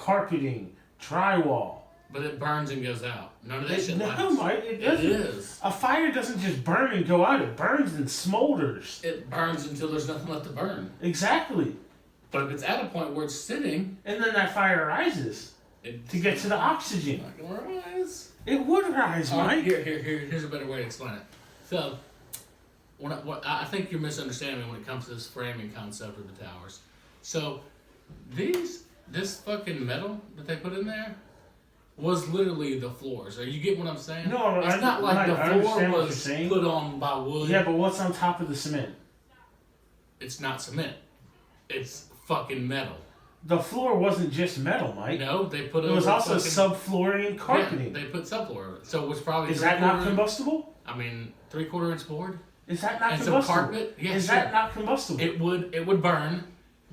carpeting, drywall. But it burns and goes out. None of that shit lasts. No, Mike, it doesn't. It is. A fire doesn't just burn and go out. It burns and smolders. It burns until there's nothing left to burn. Exactly. But if it's at a point where it's sitting... And then that fire rises to get to the oxygen. It's not going to rise. It would rise, Mike. Here's a better way to explain it. So, I think you're misunderstanding me when it comes to this framing concept of the towers. So, this fucking metal that they put in there was literally the floors. Are you getting what I'm saying? No, it's not like the floor was put on by wood. Yeah, but what's on top of the cement? It's not cement. It's fucking metal. The floor wasn't just metal, Mike. No, they put. It was also subflooring and carpeting. Yeah, they put subfloor over it, so it was probably. Is that not combustible? I mean, 3/4 inch board. Is that not and combustible? Some carpet. Yeah, is that not combustible? It would burn,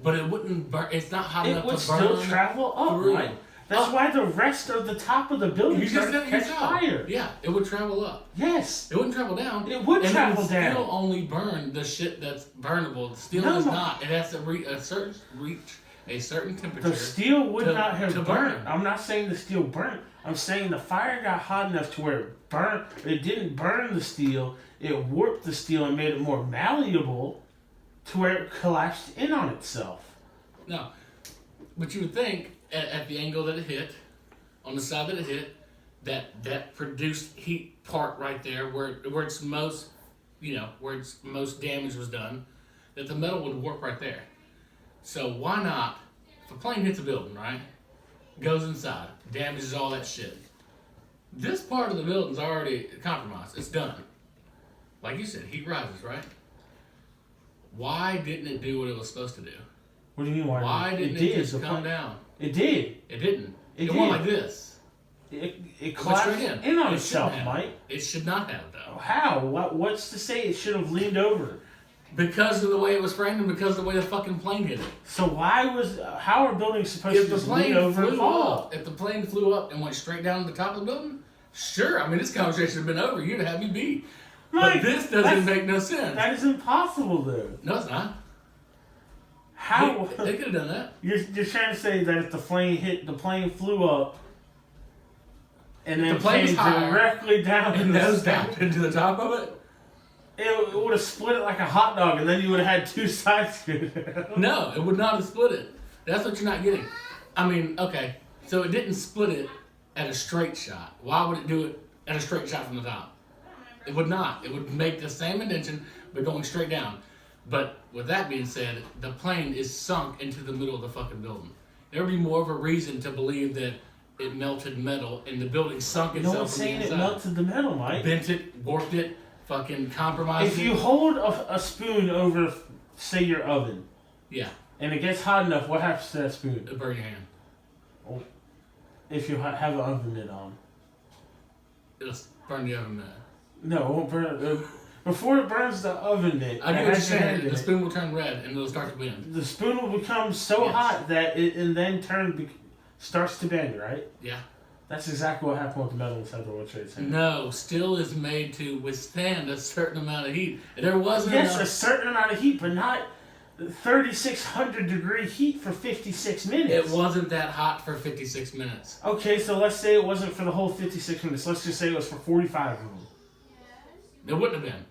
but it wouldn't burn. It's not hot enough to burn. It would still travel up, right? That's why the rest of the top of the building started to catch fire. Yeah, it would travel up. Yes. It wouldn't travel down. It would travel down. It would still only burn the shit that's burnable. Steel is not. It has to reach a certain temperature. The steel would not have burned. I'm not saying the steel burnt. I'm saying the fire got hot enough to where it burned. It didn't burn the steel. It warped the steel and made it more malleable to where it collapsed in on itself. No. But you would think at the angle that it hit, on the side that it hit, that produced heat part right there where it's most, where its most damage was done, that the metal would warp right there. So why not, if a plane hits a building, right, goes inside, damages all that shit, this part of the building's already compromised. It's done. Like you said, heat rises, right? Why didn't it do what it was supposed to do? What do you mean why? Why didn't it just come down? It did. It didn't. It went like this. It collapsed in on itself, Mike. It should not have, though. How? What's to say it should have leaned over? Because of the way it was framed and because of the way the fucking plane hit it. So how are buildings supposed to just lean over and fall? If the plane flew up and went straight down to the top of the building, sure. I mean, this conversation would have been over. You'd have me beat. Mike, but this doesn't make no sense. That is impossible, though. No, it's not. How? They could have done that. You're trying to say that if the plane flew up, and then the plane came directly down and nose down into the top of it, it would have split it like a hot dog, and then you would have had two sides to it. No, it would not have split it. That's what you're not getting. I mean, okay, so it didn't split it at a straight shot. Why would it do it at a straight shot from the top? It would not. It would make the same indentation, but going straight down. But with that being said, the plane is sunk into the middle of the fucking building. There would be more of a reason to believe that it melted metal and the building sunk itself. No one's saying it melted the metal, Mike. Bent it, warped it, fucking compromised it. If you hold a spoon over, say, your oven, yeah, and it gets hot enough, what happens to that spoon? It'll burn your hand. Oh, if you have an oven mitt on. It'll burn the oven mitt. No, it won't burn. Before it burns the oven mitt, I know what you're saying. The spoon will turn red and it'll start to bend. The spoon will become so hot that it and then starts to bend, right? Yeah. That's exactly what happened with the metal inside the World Trade Center. No, steel is made to withstand a certain amount of heat. There wasn't a certain amount of heat, but not 3,600 degree heat for 56 minutes. It wasn't that hot for 56 minutes. Okay, so let's say it wasn't for the whole 56 minutes. Let's just say it was for 45 of them. It wouldn't have been.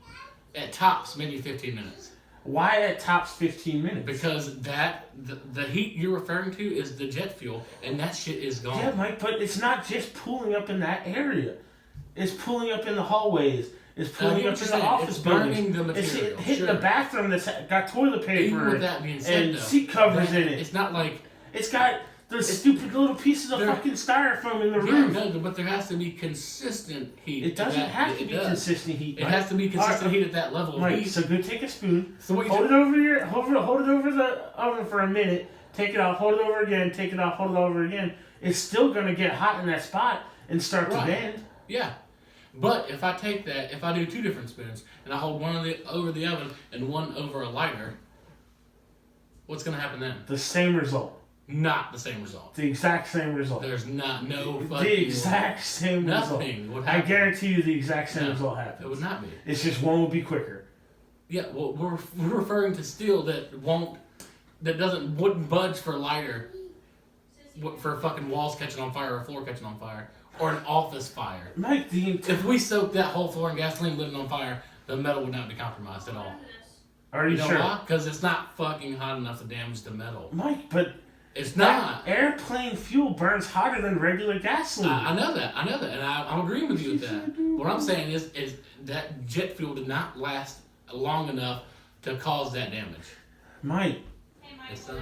At tops, maybe 15 minutes. Why at tops 15 minutes? Because the heat you're referring to is the jet fuel, and that shit is gone. Yeah, Mike, but it's not just pooling up in that area. It's pooling up in the hallways. It's pooling up in the office buildings. Burning the material. It's hitting the bathroom that's got toilet paper Even with that being said, and seat covers in it. It's not like... It's got the stupid little pieces of fucking styrofoam in the roof. No, but there has to be consistent heat. It doesn't have to be consistent heat. It has to be consistent heat at that level of heat. So go take a spoon, hold it over the oven for a minute, take it off, hold it over again, take it off, hold it over again. It's still gonna get hot in that spot and start to bend. Yeah. But if I do two different spoons and I hold one over the oven and one over a lighter, what's gonna happen then? The same result. Not the same result. The exact same result. There's no fucking... The exact same result. Nothing would happen. I guarantee you the exact same result happens. It would not be. It's just one will be quicker. Yeah, well, we're referring to steel that wouldn't budge for lighter for fucking walls catching on fire or a floor catching on fire or an office fire. Mike, If we soaked that whole floor in gasoline lit it on fire, the metal would not be compromised at all. are you You know sure? why? Because it's not fucking hot enough to damage the metal. Mike, but It's not. airplane fuel burns hotter than regular gasoline. I know that, and I'm agreeing with you with that. What I'm saying is that jet fuel did not last long enough to cause that damage. Mike, It's not.